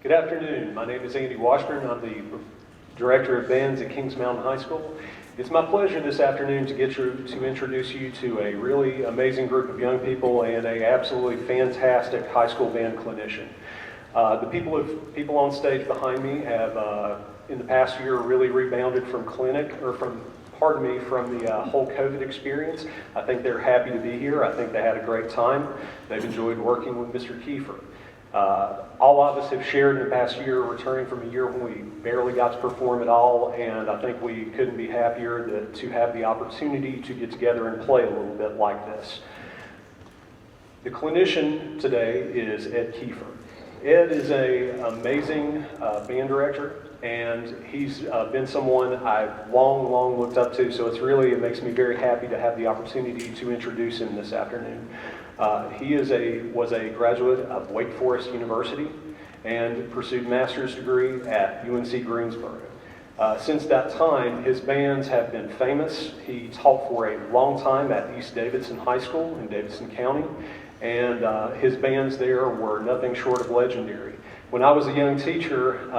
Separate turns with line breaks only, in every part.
Good afternoon. My name is Andy Washburn. I'm the Director of Bands at Kings Mountain High School. It's my pleasure this afternoon to introduce you to a really amazing group of young people and a absolutely fantastic high school band clinician. The people on stage behind me have, in the past year, really rebounded from from the whole COVID experience. I think they're happy to be here. I think they had a great time. They've enjoyed working with Mr. Kiefer. All of us have shared in the past year, returning from a year when we barely got to perform at all, and I think we couldn't be happier to have the opportunity to get together and play a little bit like this. The clinician today is Ed Kiefer. Ed is an amazing band director, and he's been someone I've long looked up to, so it makes me very happy to have the opportunity to introduce him this afternoon. He was a graduate of Wake Forest University and pursued a master's degree at UNC Greensboro. Since that time, his bands have been famous. He taught for a long time at East Davidson High School in Davidson County, and his bands there were nothing short of legendary. When I was a young teacher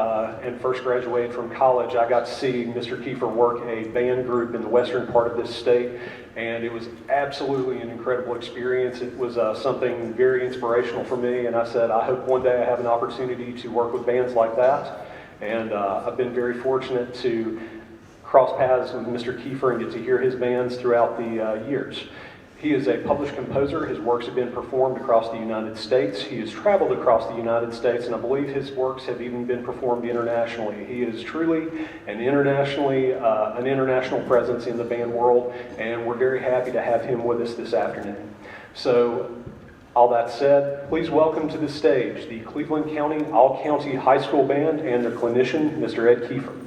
and first graduated from college, I got to see Mr. Kiefer work a band group in the western part of this state, and it was absolutely an incredible experience. It was something very inspirational for me, and I said, I hope one day I have an opportunity to work with bands like that. And I've been very fortunate to cross paths with Mr. Kiefer and get to hear his bands throughout the years. He is a published composer. His works have been performed across the United States. He has traveled across the United States, and I believe his works have even been performed internationally. He is truly an international presence in the band world, and we're very happy to have him with us this afternoon. So, all that said, please welcome to the stage the Cleveland County All-County High School Band and their clinician, Mr. Ed Kiefer.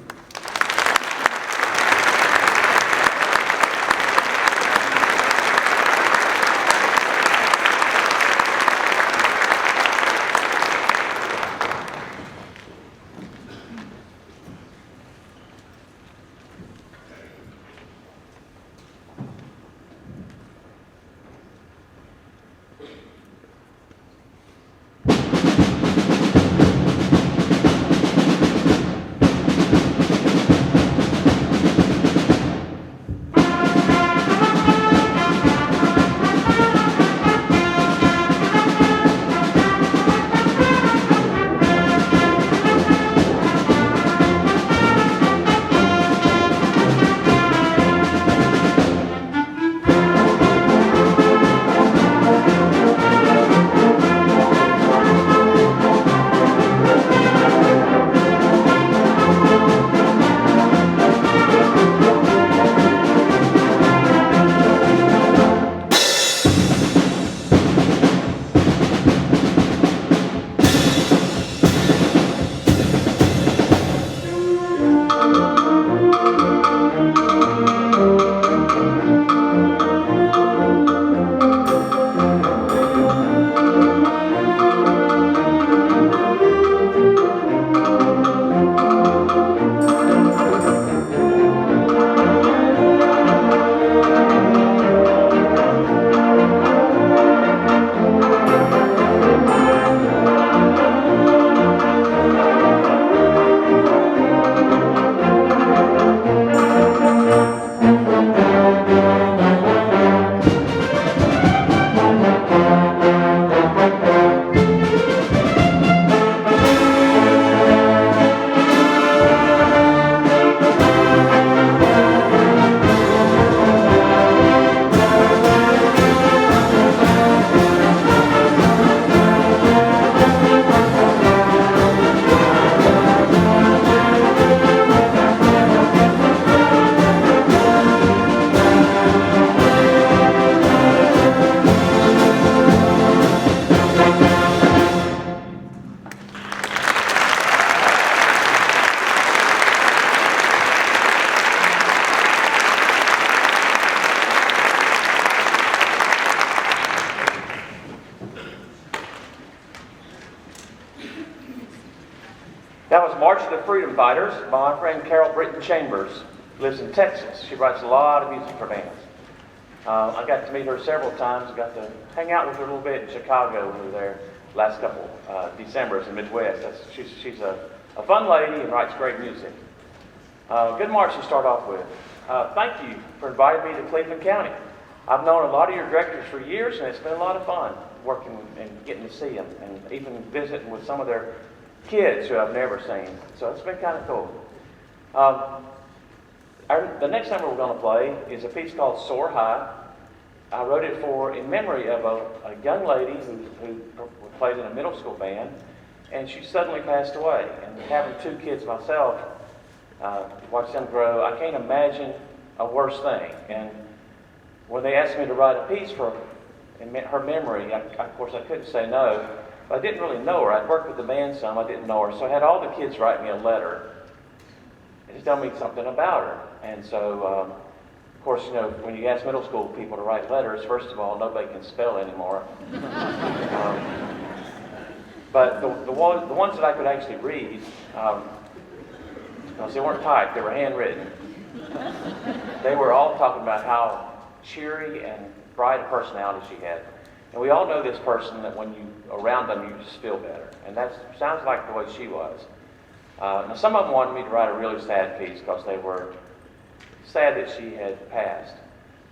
That was March of the Freedom Fighters by my friend Carol Britton Chambers, who lives in Texas. She writes a lot of music for bands. I got to meet her several times, got to hang out with her a little bit in Chicago when we were there last couple Decembers in Midwest. She's a fun lady and writes great music. Good March to start off with. Thank you for inviting me to Cleveland County. I've known a lot of your directors for years, and it's been a lot of fun working and getting to see them, and even visiting with some of their kids who I've never seen. So it's been kind of cool. The next number we're going to play is a piece called Soar High. I wrote it in memory of a young lady who played in a middle school band, and she suddenly passed away. And having 2 kids myself, watch them grow, I can't imagine a worse thing. And when they asked me to write a piece in her memory, of course I couldn't say no. But I didn't really know her. I'd worked with the band some, I didn't know her. So I had all the kids write me a letter and tell me something about her. And so, of course, you know, when you ask middle school people to write letters, first of all, nobody can spell anymore. But the ones that I could actually read, they weren't typed, they were handwritten. They were all talking about how cheery and bright a personality she had. And we all know this person that when you around them, you just feel better. And that sounds like the way she was. Now, some of them wanted me to write a really sad piece because they were sad that she had passed.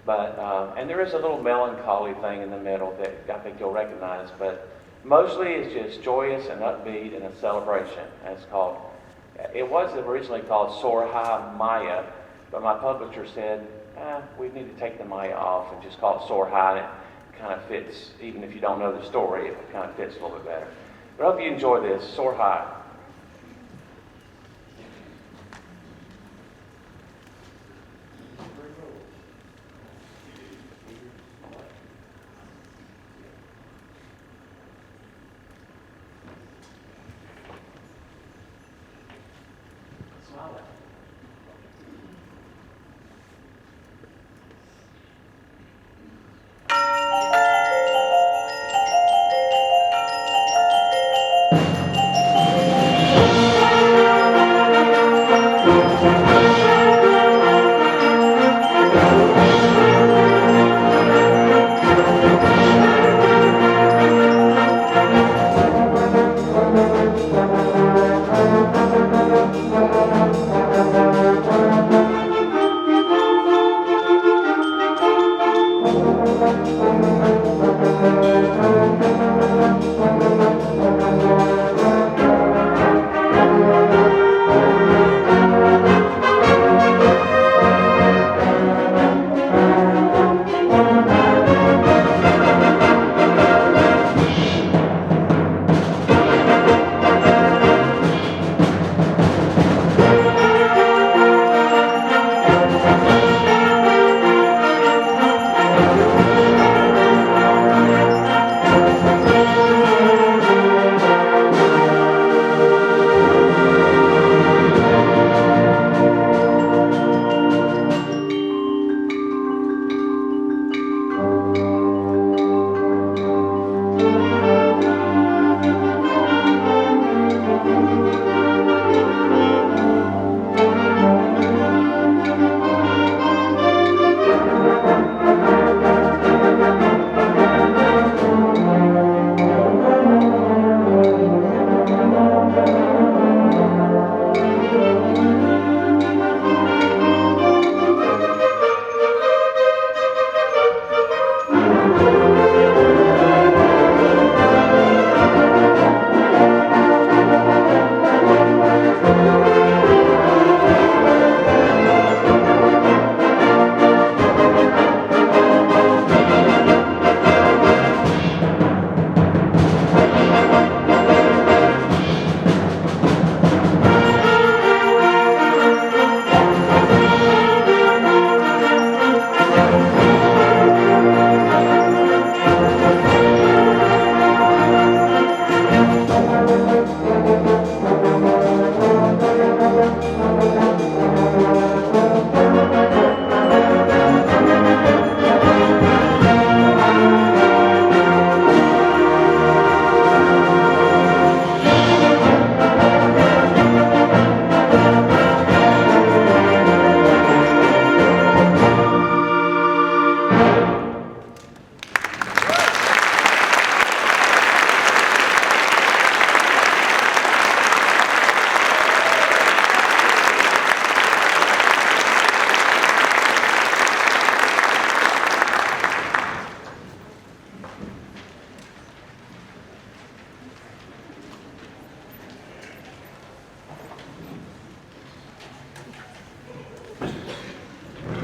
But, and there is a little melancholy thing in the middle that I think you'll recognize, but mostly it's just joyous and upbeat and a celebration. And it's called, it was originally called Soar High Maya, but my publisher said, we need to take the Maya off and just call it Soar High. And it kind of fits, even if you don't know the story, it kind of fits a little bit better. But I hope you enjoy this, Soar High.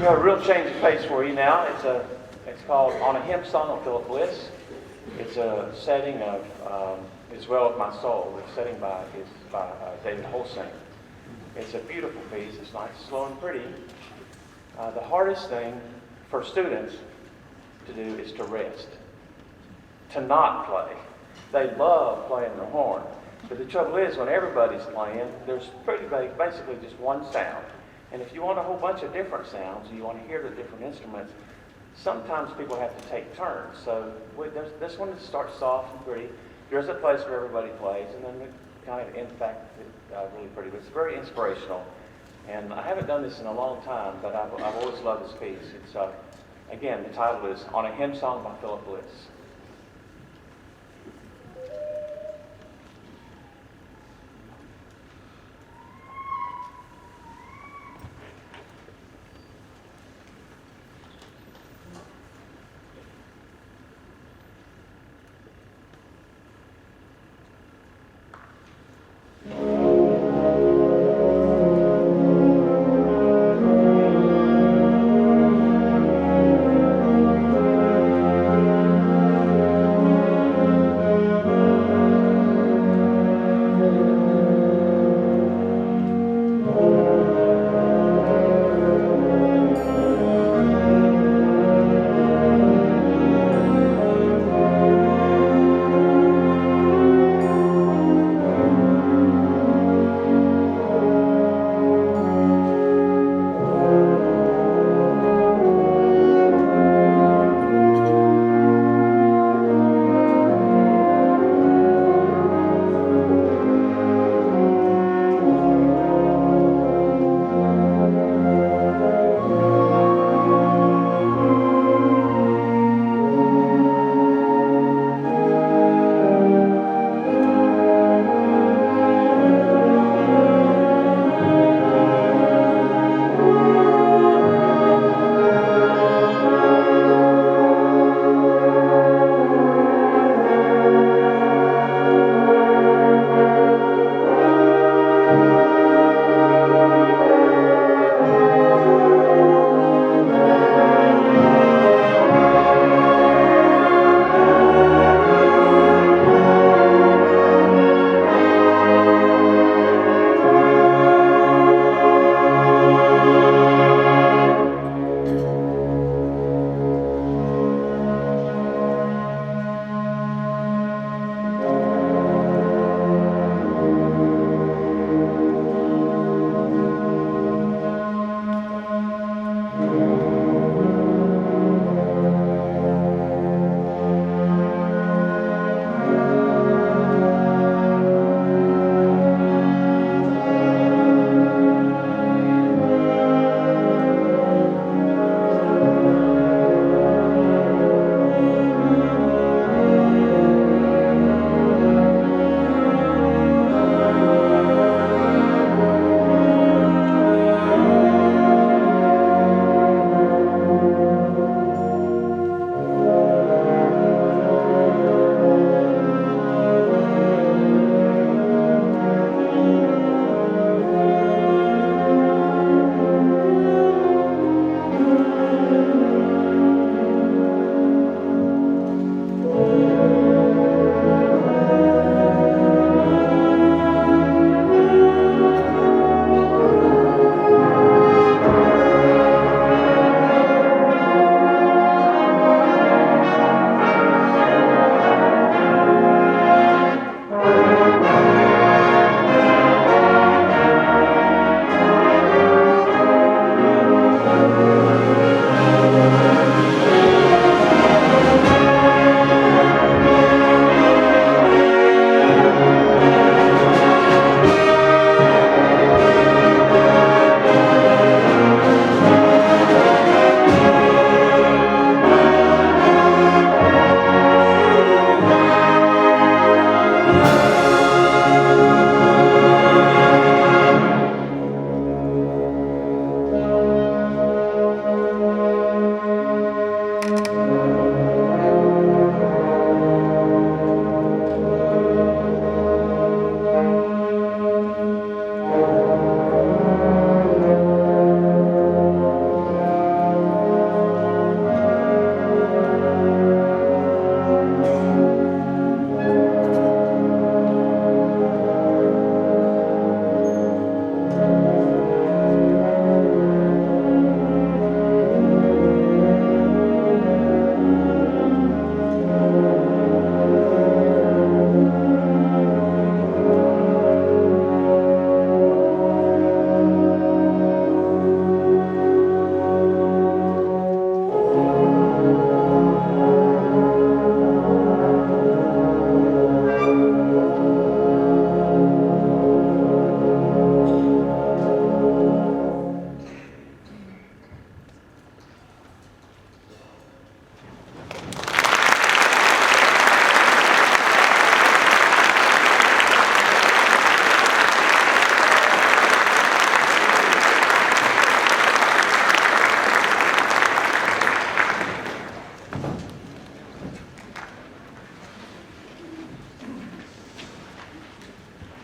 We have a real change of pace for you now. It's called On a Hymn Song of Philip Bliss. It's a setting of As Well With My Soul. The setting is by David Holsing. It's a beautiful piece. It's nice, slow, and pretty. The hardest thing for students to do is to rest, to not play. They love playing the horn. But the trouble is, when everybody's playing, there's basically just one sound. And if you want a whole bunch of different sounds, and you want to hear the different instruments, sometimes people have to take turns. So this one starts soft and pretty. There's a place where everybody plays, and then it kind of, in fact, it's really pretty. But it's very inspirational. And I haven't done this in a long time, but I've always loved this piece. It's again, the title is On a Hymn Song by Philip Bliss.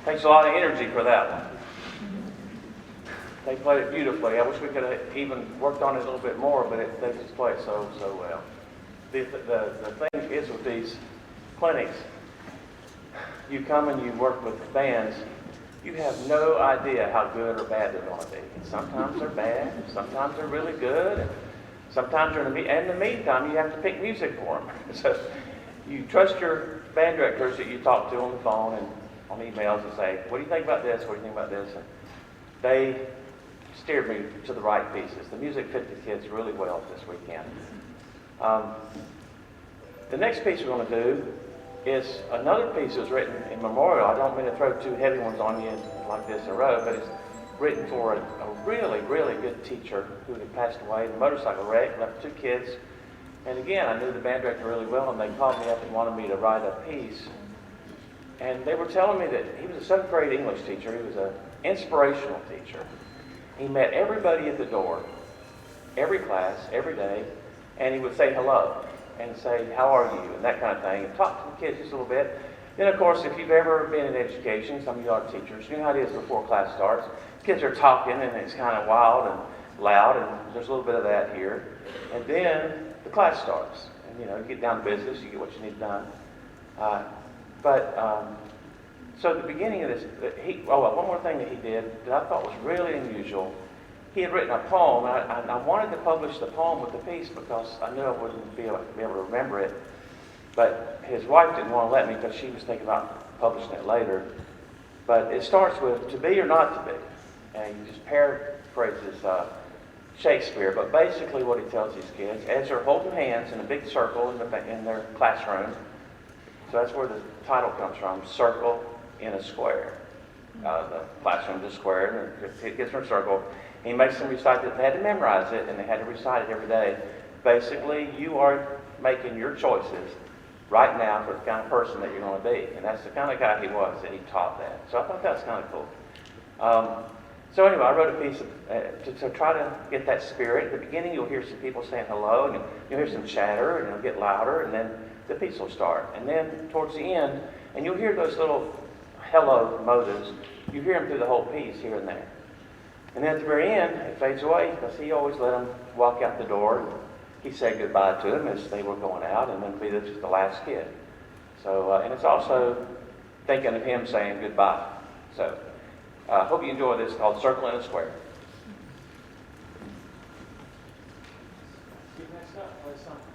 Takes a lot of energy for that one. They played it beautifully. I wish we could have even worked on it a little bit more, but they just play it so well. The thing is with these clinics, you come and you work with bands, you have no idea how good or bad they're going to be. Sometimes they're bad, sometimes they're really good, and sometimes they're in the meantime you have to pick music for them. So you trust your band directors that you talk to on the phone and on emails and say, what do you think about this? What do you think about this? And they steered me to the right pieces. The music fit the kids really well this weekend. The next piece we're going to do is another piece that was written in memorial. I don't mean to throw two heavy ones on you like this in a row, but it's written for a really, really good teacher who had passed away in a motorcycle wreck, left two kids. And again, I knew the band director really well, and they called me up and wanted me to write a piece. And they were telling me that he was a 7th grade English teacher. He was an inspirational teacher. He met everybody at the door, every class, every day, and he would say hello and say, how are you, and that kind of thing, and talk to the kids just a little bit. Then, of course, if you've ever been in education, some of you are teachers, you know how it is before class starts. Kids are talking, and it's kind of wild and loud, and there's a little bit of that here. And then the class starts, and you get down to business, you get what you need done. So at the beginning of this, one more thing that he did that I thought was really unusual. He had written a poem, and I wanted to publish the poem with the piece because I knew I wouldn't be able to remember it. But his wife didn't want to let me because she was thinking about publishing it later. But it starts with, to be or not to be. And he just paraphrases Shakespeare, but basically what he tells these kids, as they're holding hands in a big circle in their classroom, so that's where the title comes from, circle in a square. The classroom is a square, and it gets in a circle. He makes them recite it. They had to memorize it, and they had to recite it every day. Basically, you are making your choices right now for the kind of person that you're going to be. And that's the kind of guy he was, that he taught that. So I thought that was kind of cool. So anyway, I wrote a piece to try to get that spirit. At the beginning, you'll hear some people saying hello, and you'll hear some chatter, and it'll get louder, and then the piece will start. And then towards the end, and you'll hear those little hello motives. You hear them through the whole piece here and there. And then at the very end, it fades away because he always let them walk out the door. And he said goodbye to them as they were going out, and then be this is the last kid. So, and it's also thinking of him saying goodbye. So, I hope you enjoy this called Circle in a Square. Next up, play something.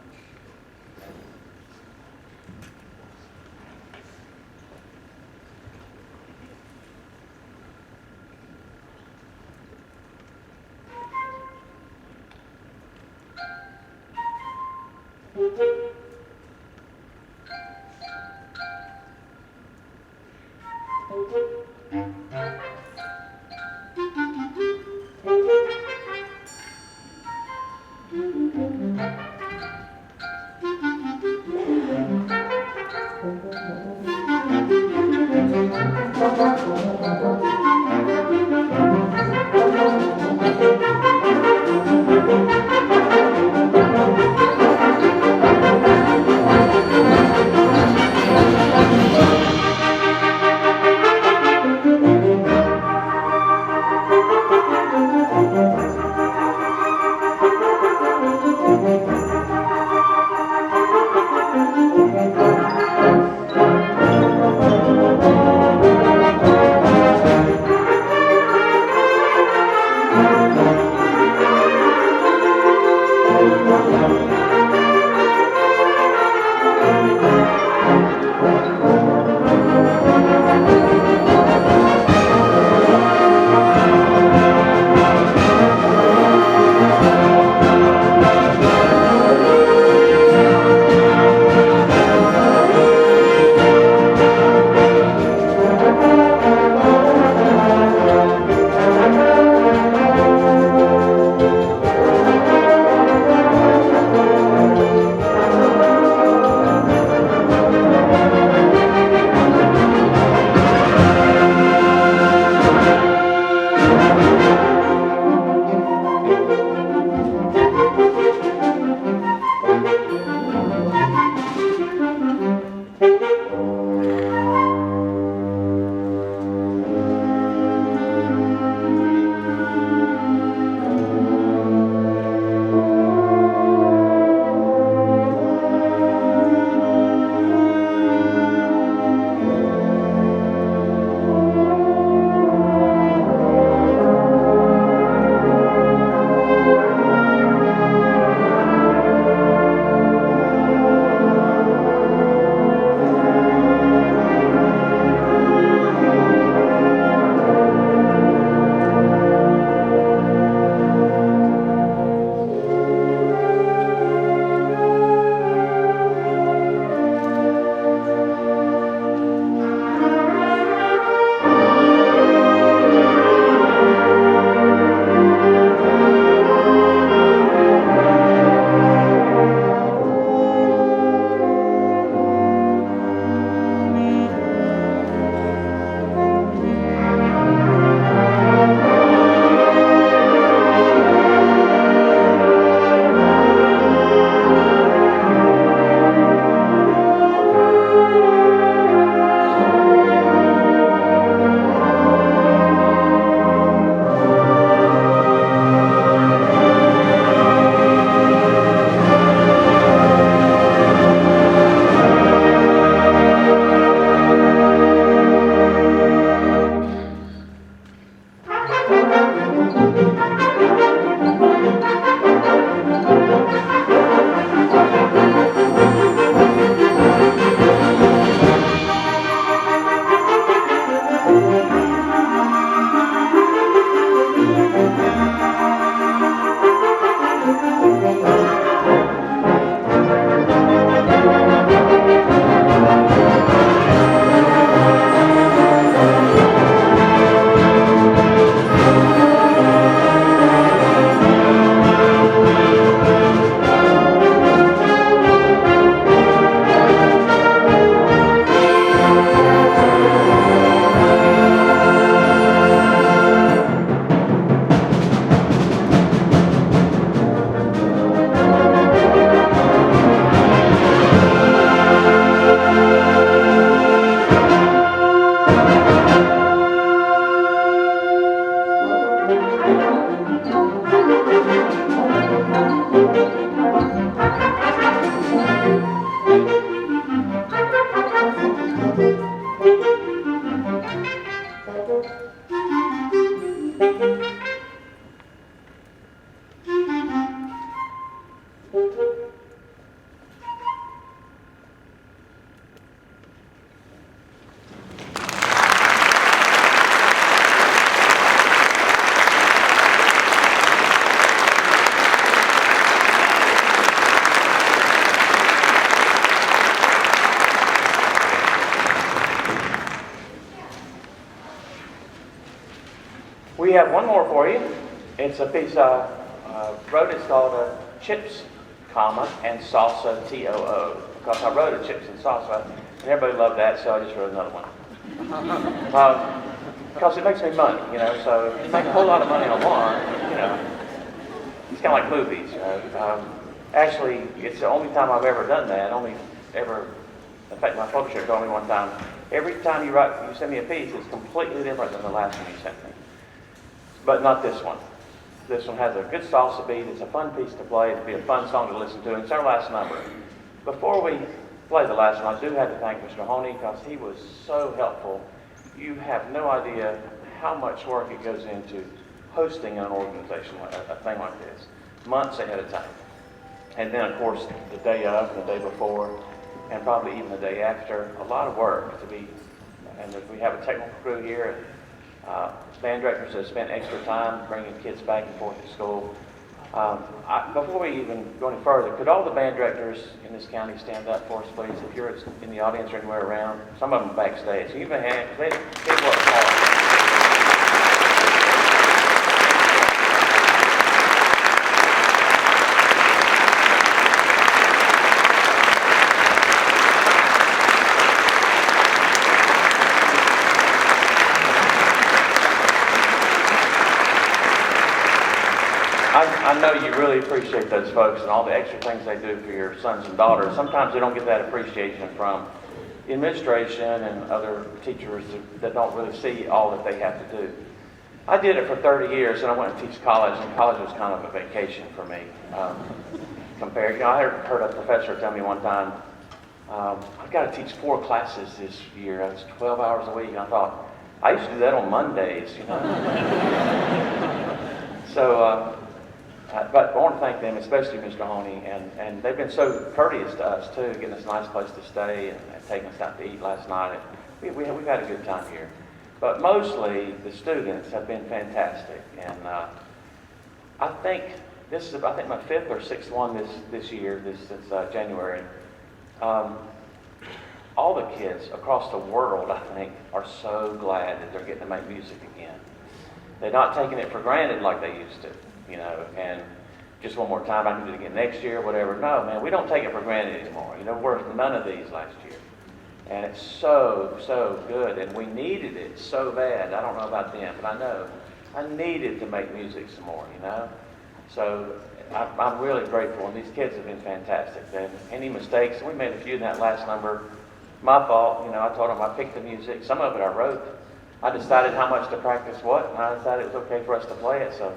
have one more for you. It's a piece I wrote. It's called Chips, comma, and Salsa, T-O-O. Because I wrote it, Chips and Salsa, and everybody loved that, so I just wrote another one. Because it makes me money, you know, so if you make a whole lot of money on one, you know, it's kind of like movies, you know. Actually, it's the only time I've ever done that, in fact, my publisher told me one time, every time you send me a piece, it's completely different than the last one you sent me. But not this one. This one has a good salsa beat. It's a fun piece to play. It'll be a fun song to listen to. And it's our last number. Before we play the last one, I do have to thank Mr. Honey because he was so helpful. You have no idea how much work it goes into hosting an organization, a thing like this, months ahead of time. And then, of course, the day of and the day before, and probably even the day after, a lot of work to be, and we have a technical crew here, and band directors have spent extra time bringing kids back and forth to school. Before we even go any further, could all the band directors in this county stand up for us, please? If you're in the audience or anywhere around, some of them backstage. So give them a hand, because they work hard. I know you really appreciate those folks and all the extra things they do for your sons and daughters. Sometimes they don't get that appreciation from the administration and other teachers that don't really see all that they have to do. I did it for 30 years, and I went to teach college, and college was kind of a vacation for me. I heard a professor tell me one time, I've got to teach 4 classes this year. That's 12 hours a week. And I thought, I used to do that on Mondays, you know. But I want to thank them, especially Mr. Honey, and they've been so courteous to us too, getting us a nice place to stay and taking us out to eat last night. We've had a good time here. But mostly the students have been fantastic, and I think this is my 5th or 6th one this year, since January. All the kids across the world, I think, are so glad that they're getting to make music again. They're not taking it for granted like they used to. You know, and just one more time, I can do it again next year, whatever. No, man, we don't take it for granted anymore. You know, we're none of these last year. And it's so, so good. And we needed it so bad. I don't know about them, but I know I needed to make music some more, you know. So I'm really grateful. And these kids have been fantastic. And any mistakes, we made a few in that last number. My fault. You know, I told them I picked the music. Some of it I wrote. I decided how much to practice what, and I decided it was okay for us to play it. So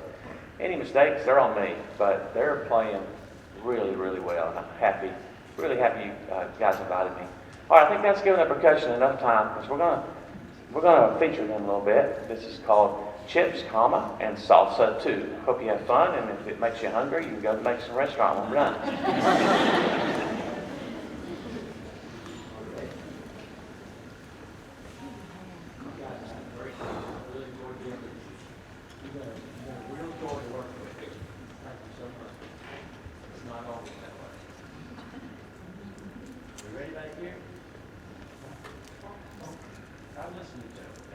any mistakes, they're on me, but they're playing really, really well, and I'm happy, really happy you guys invited me. All right, I think that's given the percussion enough time, because we're gonna feature them a little bit. This is called Chips, comma, and Salsa too. Hope you have fun, and if it makes you hungry, you can go to the Mexican restaurant when we're done.
Ready back here? I'm listening to it.